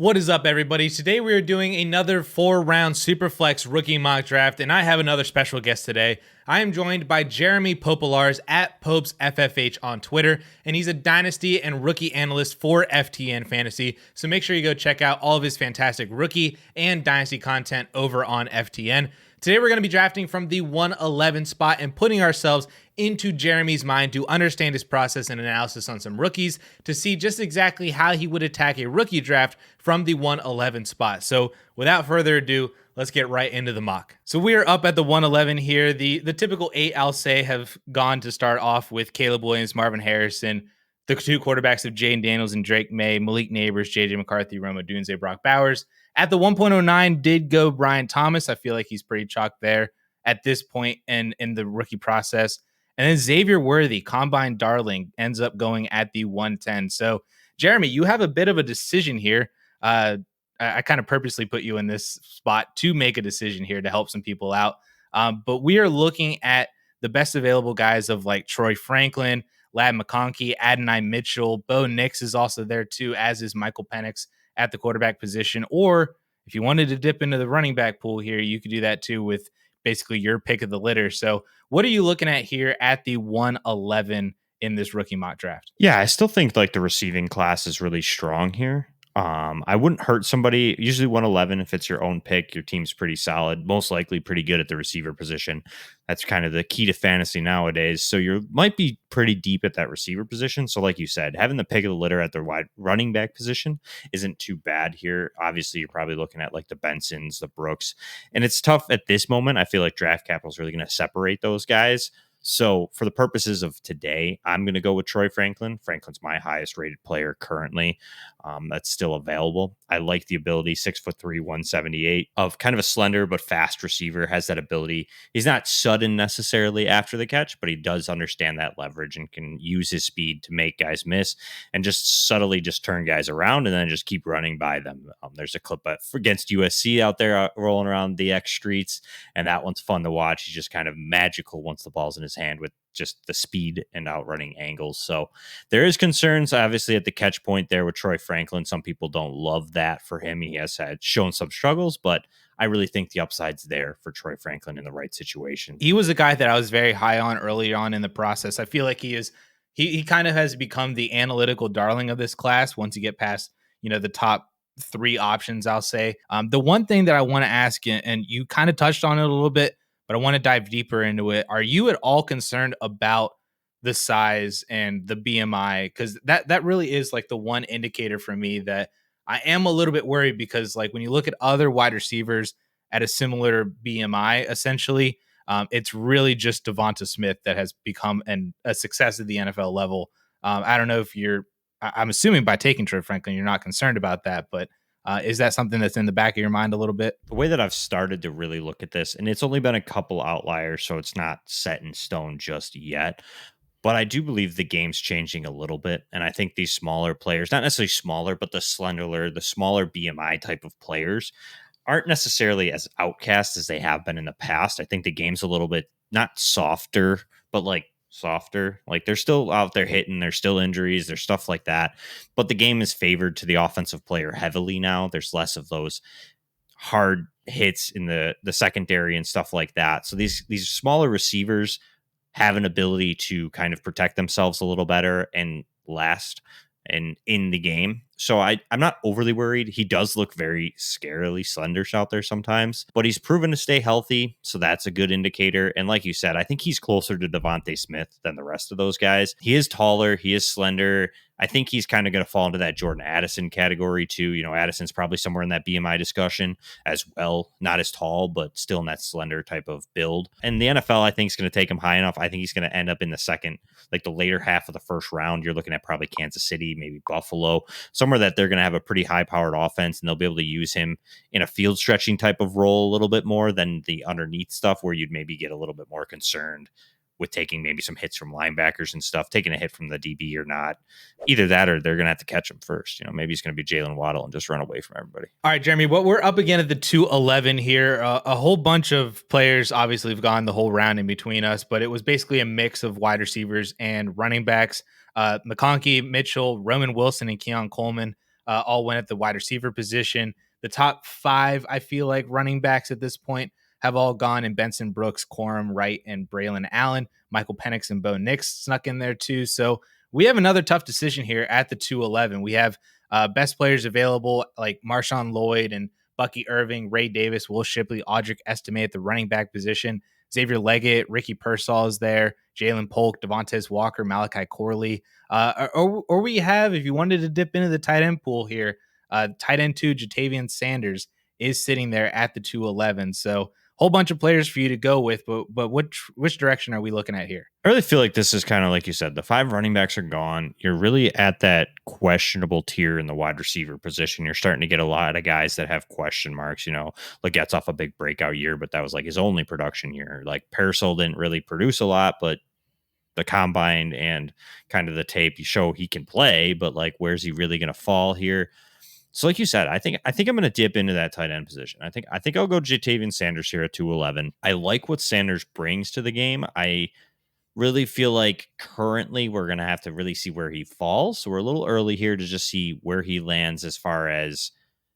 What is up, everybody? Today we are doing another 4-round Superflex rookie mock draft, and I have another special guest today. I am joined by Jeremy Popielarz at PopesFFH on Twitter, and he's a Dynasty and rookie analyst for FTN Fantasy, so make sure you go check out all of his fantastic rookie and Dynasty content over on FTN. Today we're going to be drafting from the 111 spot and putting ourselves into Jeremy's mind to understand his process and analysis on some rookies to see just exactly how he would attack a rookie draft from the 111 spot. So without further ado, let's get right into the mock. So we are up at the 111 here. The typical 8, I'll say, have gone to start off with Caleb Williams, Marvin Harrison, the 2 quarterbacks of Jaden Daniels and Drake May, Malik Neighbors, JJ McCarthy, Rome Odunze, Brock Bowers. At the 1.09 did go Brian Thomas. I feel like he's pretty chalked there at this point in the rookie process. And then Xavier Worthy, combine darling, ends up going at the 110. So, Jeremy, you have a bit of a decision here. I kind of purposely put you in this spot to make a decision here to help some people out. But we are looking at the best available guys of like Troy Franklin, Ladd McConkey, Adonai Mitchell. Bo Nix is also there too, as is Michael Penix at the quarterback position. Or if you wanted to dip into the running back pool here, you could do that too with basically your pick of the litter. So what are you looking at here at the 111 in this rookie mock draft? Yeah, I still think like the receiving class is really strong here. I wouldn't hurt somebody. Usually 111, if it's your own pick, your team's pretty solid, most likely pretty good at the receiver position. That's kind of the key to fantasy nowadays. So you might be pretty deep at that receiver position. So like you said, having the pick of the litter at the wide running back position isn't too bad here. Obviously, you're probably looking at like the Bensons, the Brooks, and it's tough at this moment. I feel like draft capital is really going to separate those guys. So for the purposes of today, I'm going to go with Troy Franklin. Franklin's my highest rated player currently. That's still available. I like the ability, 6'3", 178, of kind of a slender but fast receiver, has that ability. He's not sudden necessarily after the catch, but he does understand that leverage and can use his speed to make guys miss and just subtly just turn guys around and then just keep running by them. There's a clip against USC out there rolling around the X streets, and that one's fun to watch. He's just kind of magical once the ball's in his hand with just the speed and outrunning angles. So there is concerns obviously at the catch point there with Troy Franklin. Some people don't love that for him. He has had shown some struggles, but I really think the upside's there for Troy Franklin in the right situation. He was a guy that I was very high on early on in the process. I feel like he kind of has become the analytical darling of this class once you get past, the top 3 options, I'll say. The one thing that I want to ask you, and you kind of touched on it a little bit, but I want to dive deeper into it. Are you at all concerned about the size and the BMI? Because that really is like the one indicator for me that I am a little bit worried, because like when you look at other wide receivers at a similar BMI, essentially, it's really just Devonta Smith that has become a success at the NFL level. I don't know if I'm assuming by taking Troy Franklin, you're not concerned about that, but is that something that's in the back of your mind a little bit? The way that I've started to really look at this, and it's only been a couple outliers, so it's not set in stone just yet, but I do believe the game's changing a little bit. And I think these smaller players, not necessarily smaller, but the smaller BMI type of players aren't necessarily as outcast as they have been in the past. I think the game's a little bit not softer, but like softer. Like they're still out there hitting, there's still injuries, there's stuff like that, but the game is favored to the offensive player heavily now. There's less of those hard hits in the secondary and stuff like that. So these smaller receivers have an ability to kind of protect themselves a little better and last and in the game. So I'm not overly worried. He does look very scarily slender out there sometimes, but he's proven to stay healthy. So that's a good indicator. And like you said, I think he's closer to Devonta Smith than the rest of those guys. He is taller. He is slender. I think he's kind of going to fall into that Jordan Addison category too. Addison's probably somewhere in that BMI discussion as well. Not as tall, but still in that slender type of build. And the NFL, I think, is going to take him high enough. I think he's going to end up in the second, like the later half of the first round. You're looking at probably Kansas City, maybe Buffalo, somewhere that they're going to have a pretty high powered offense, and they'll be able to use him in a field stretching type of role a little bit more than the underneath stuff where you'd maybe get a little bit more concerned with taking maybe some hits from linebackers and stuff, taking a hit from the DB or not. Either that or they're going to have to catch him first. Maybe he's going to be Jalen Waddle and just run away from everybody. All right, Jeremy, what we're up again at the 211 here. A whole bunch of players obviously have gone the whole round in between us, but it was basically a mix of wide receivers and running backs. McConkey, Mitchell, Roman Wilson, and Keon Coleman. all went at the wide receiver position. The top 5, I feel like, running backs at this point have all gone in Benson Brooks, Corum, Wright, and Braylon Allen. Michael Penix and Bo Nix snuck in there too. So we have another tough decision here at the 211. We have best players available like Marshawn Lloyd and Bucky Irving, Ray Davis, Will Shipley, Audric Estime at the running back position. Xavier Leggett, Ricky Pearsall is there, Jalen Polk, Devontae Walker, Malachi Corley. Or we have, if you wanted to dip into the tight end pool here, tight end 2, Jatavian Sanders is sitting there at the 211. So whole bunch of players for you to go with, but which direction are we looking at here? I really feel like this is kind of like you said, the 5 running backs are gone. You're really at that questionable tier in the wide receiver position. You're starting to get a lot of guys that have question marks. Legette's off a big breakout year, but that was like his only production year. Like Pearsall didn't really produce a lot, but the combine and kind of the tape, you show he can play, but like, where's he really going to fall here? So like you said, I think I'm going to dip into that tight end position. I think I'll go Jatavian Sanders here at 211. I like what Sanders brings to the game. I really feel like currently we're going to have to really see where he falls. So we're a little early here to just see where he lands as far as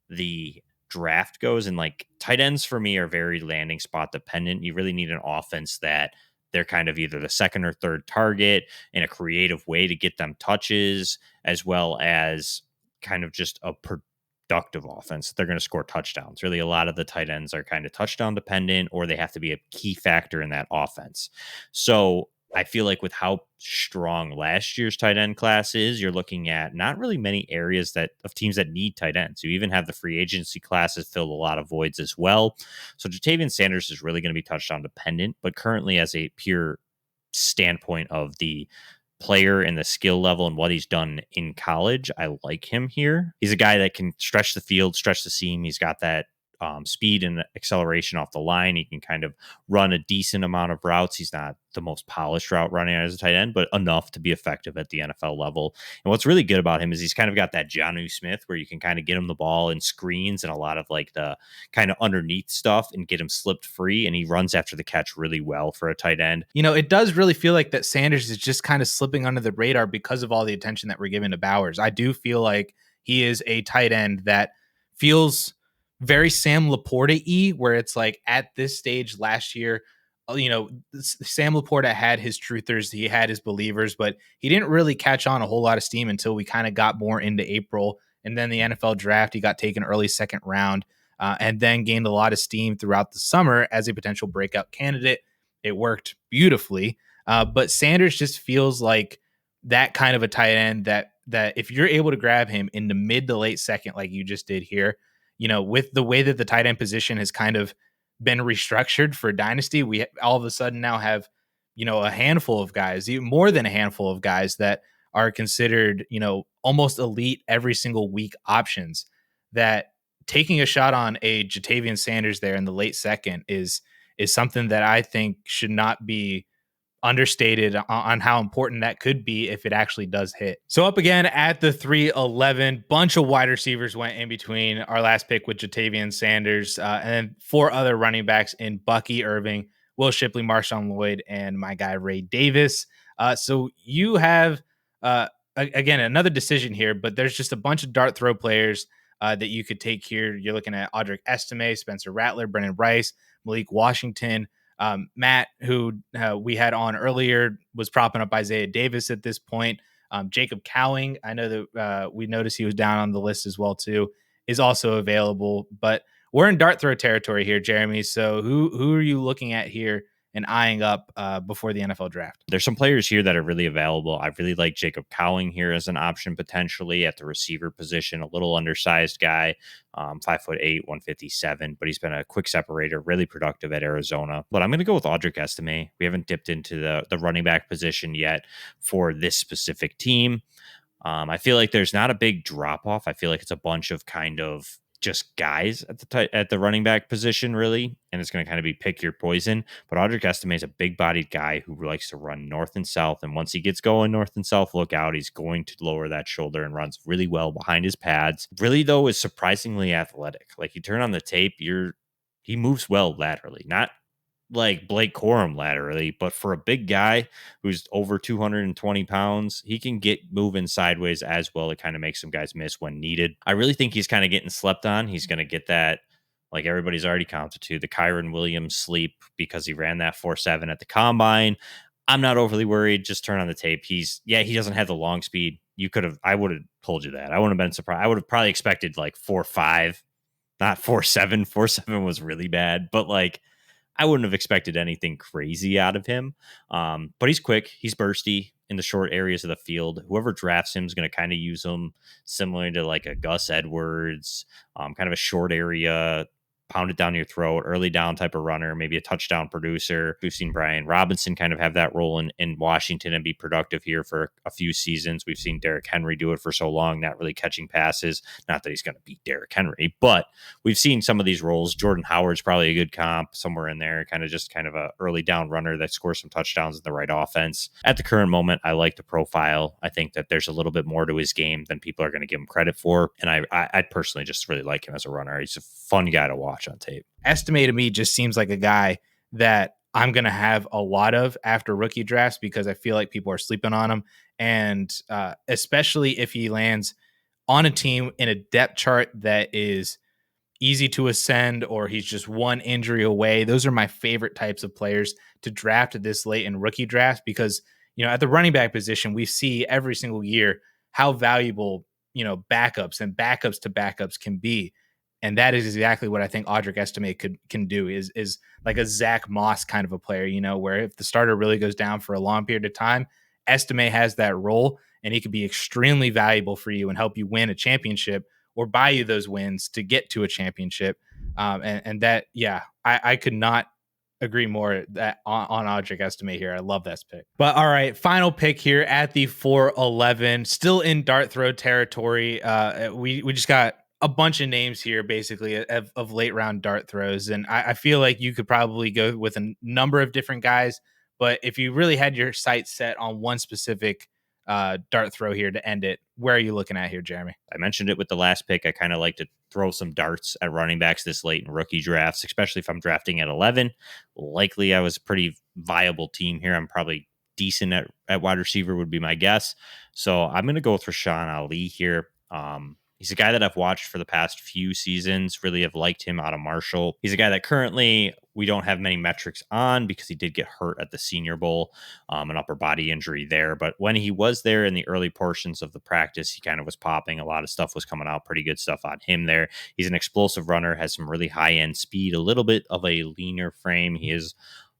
the draft goes. And like tight ends for me are very landing spot dependent. You really need an offense that they're kind of either the second or third target in a creative way to get them touches, as well as kind of just a productive offense. They're going to score touchdowns. Really, a lot of the tight ends are kind of touchdown dependent, or they have to be a key factor in that offense. So I feel like with how strong last year's tight end class is, you're looking at not really many areas of teams that need tight ends. You even have the free agency classes filled a lot of voids as well. So Jatavian Sanders is really going to be touchdown dependent, but currently as a pure standpoint of the player and the skill level and what he's done in college, I like him here. He's a guy that can stretch the field, stretch the seam. He's got that speed and acceleration off the line. He can kind of run a decent amount of routes. He's not the most polished route running as a tight end, but enough to be effective at the NFL level. And what's really good about him is he's kind of got that Jonnu Smith where you can kind of get him the ball in screens and a lot of like the kind of underneath stuff and get him slipped free. And he runs after the catch really well for a tight end. It does really feel like that Sanders is just kind of slipping under the radar because of all the attention that we're giving to Bowers. I do feel like he is a tight end that feels very Sam Laporta-y, where it's like at this stage last year, Sam Laporta had his truthers, he had his believers, but he didn't really catch on a whole lot of steam until we kind of got more into April. And then the NFL draft, he got taken early second round, and then gained a lot of steam throughout the summer as a potential breakout candidate. It worked beautifully. But Sanders just feels like that kind of a tight end that if you're able to grab him in the mid to late second, like you just did here, with the way that the tight end position has kind of been restructured for Dynasty, we all of a sudden now have, a handful of guys, even more than a handful of guys that are considered, almost elite every single week options. That taking a shot on a Jatavian Sanders there in the late second is something that I think should not be understated on how important that could be if it actually does hit. So up again at the 311, bunch of wide receivers went in between our last pick with Jatavian Sanders, and then 4 other running backs in Bucky Irving, Will Shipley, Marshawn Lloyd, and my guy Ray Davis. So you have again another decision here, but there's just a bunch of dart throw players that you could take here. You're looking at Audric Estime, Spencer Rattler, Brennan Rice, Malik Washington. Matt, who we had on earlier, was propping up Isaiah Davis at this point. Jacob Cowing, I know that we noticed he was down on the list as well too, is also available. But we're in dart throw territory here, Jeremy. So who are you looking at here and eyeing up before the NFL draft? There's some players here that are really available. I really like Jacob Cowing here as an option potentially at the receiver position, a little undersized guy, 5'8", 157, but he's been a quick separator, really productive at Arizona. But I'm going to go with Audric Estime. We haven't dipped into the running back position yet for this specific team. I feel like there's not a big drop off. I feel like it's a bunch of kind of just guys at the running back position, really, and it's going to kind of be pick your poison. But Audric Estime is a big-bodied guy who likes to run north and south, and once he gets going north and south, look out, he's going to lower that shoulder and runs really well behind his pads. Really, though, is surprisingly athletic. Like, you turn on the tape, he moves well laterally, not like Blake Corum laterally, but for a big guy who's over 220 pounds, he can get moving sideways as well. It kind of makes some guys miss when needed. I really think he's kind of getting slept on. He's going to get that, like everybody's already counted to, the Kyron Williams sleep because he ran that 4.7 at the combine. I'm not overly worried. Just turn on the tape. He doesn't have the long speed. I would have told you that. I wouldn't have been surprised. I would have probably expected like 4.5, not 4.7. 4.7 was really bad, but like, I wouldn't have expected anything crazy out of him. But he's quick. He's bursty in the short areas of the field. Whoever drafts him is going to kind of use him similar to like a Gus Edwards, kind of a short area, pound it down your throat, early down type of runner, maybe a touchdown producer. We've seen Brian Robinson kind of have that role in Washington and be productive here for a few seasons. We've seen Derrick Henry do it for so long, not really catching passes. Not that he's going to beat Derrick Henry, but we've seen some of these roles. Jordan Howard's probably a good comp somewhere in there, kind of a early down runner that scores some touchdowns in the right offense. At the current moment, I like the profile. I think that there's a little bit more to his game than people are going to give him credit for. And I personally just really like him as a runner. He's a fun guy to watch on tape. Estime to me just seems like a guy that I'm going to have a lot of after rookie drafts because I feel like people are sleeping on him. And especially if he lands on a team in a depth chart that is easy to ascend or he's just one injury away. Those are my favorite types of players to draft this late in rookie drafts because, at the running back position, we see every single year how valuable, backups and backups to backups can be. And that is exactly what I think Audric Estime can do is like a Zach Moss kind of a player, where if the starter really goes down for a long period of time, Estime has that role and he could be extremely valuable for you and help you win a championship or buy you those wins to get to a championship. And that, I could not agree more that on Audric Estime here. I love this pick. But all right, final pick here at the 411, still in dart throw territory. We just got a bunch of names here, basically, of late round dart throws. And I feel like you could probably go with a number of different guys. But if you really had your sights set on one specific dart throw here to end it, where are you looking at here, Jeremy? I mentioned it with the last pick. I kind of like to throw some darts at running backs this late in rookie drafts, especially if I'm drafting at 11. Likely I was a pretty viable team here. I'm probably decent at wide receiver would be my guess. So I'm going to go with Rasheen Ali here. He's a guy that I've watched for the past few seasons, really have liked him out of Marshall. He's a guy that currently we don't have many metrics on because he did get hurt at the Senior Bowl, an upper body injury there. But when he was there in the early portions of the practice, he kind of was popping. A lot of stuff was coming out, pretty good stuff on him there. He's an explosive runner, has some really high-end speed, a little bit of a leaner frame. He is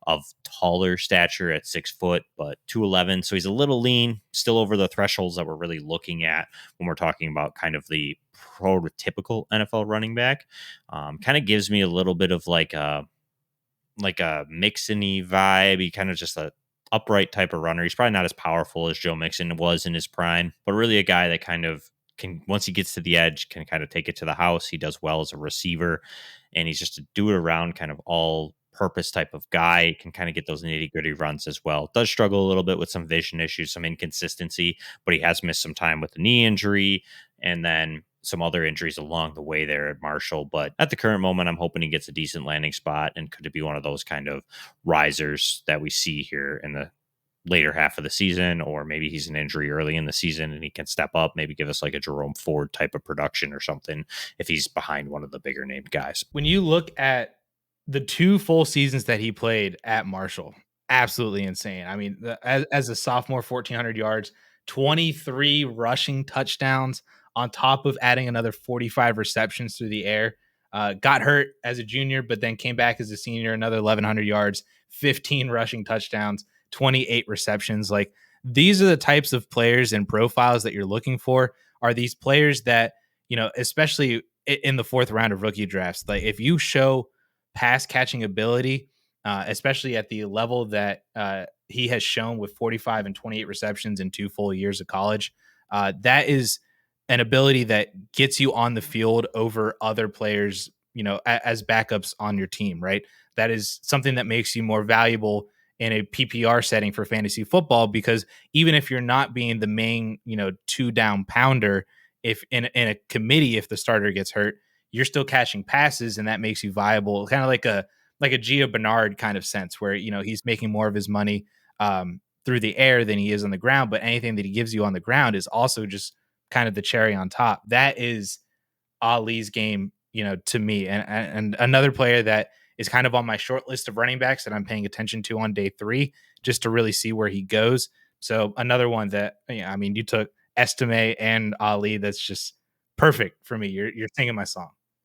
of taller stature at 6 foot, but 211. So he's a little lean, still over the thresholds that we're really looking at when we're talking about kind of the prototypical NFL running back. Kind of gives me a little bit of like a Mixon-y vibe. He kind of just a upright type of runner. He's probably not as powerful as Joe Mixon was in his prime, but really a guy that kind of can, once he gets to the edge, can kind of take it to the house. He does well as a receiver, and he's just a do it around kind of all purpose type of guy. Can kind of get those nitty gritty runs as well. Does struggle a little bit with some vision issues, some inconsistency, but he has missed some time with the knee injury and then some other injuries along the way there at Marshall. But at the current moment, I'm hoping he gets a decent landing spot, and could it be one of those kind of risers that we see here in the later half of the season, or maybe he's an injury early in the season and he can step up, maybe give us like a Jerome Ford type of production or something if he's behind one of the bigger named guys. When you look at the 2 full seasons that he played at Marshall, absolutely insane. I mean, as a sophomore, 1,400 yards, 23 rushing touchdowns on top of adding another 45 receptions through the air. Got hurt as a junior, but then came back as a senior, another 1,100 yards, 15 rushing touchdowns, 28 receptions. Like, these are the types of players and profiles that you're looking for. Are these players that, especially in the 4th round of rookie drafts, like if you show pass catching ability, especially at the level that he has shown with 45 and 28 receptions in 2 full years of college, that is an ability that gets you on the field over other players, as backups on your team, right? That is something that makes you more valuable in a PPR setting for fantasy football, because even if you're not being the main, 2 down pounder, if in a committee, if the starter gets hurt, you're still catching passes, and that makes you viable, kind of like a like a Gio Bernard kind of sense where, he's making more of his money through the air than he is on the ground. But anything that he gives you on the ground is also just kind of the cherry on top. That is Ali's game, to me. And another player that is kind of on my short list of running backs that I'm paying attention to on day 3, just to really see where he goes. So another one that, you took Estime and Ali. That's just perfect for me. You're singing my song.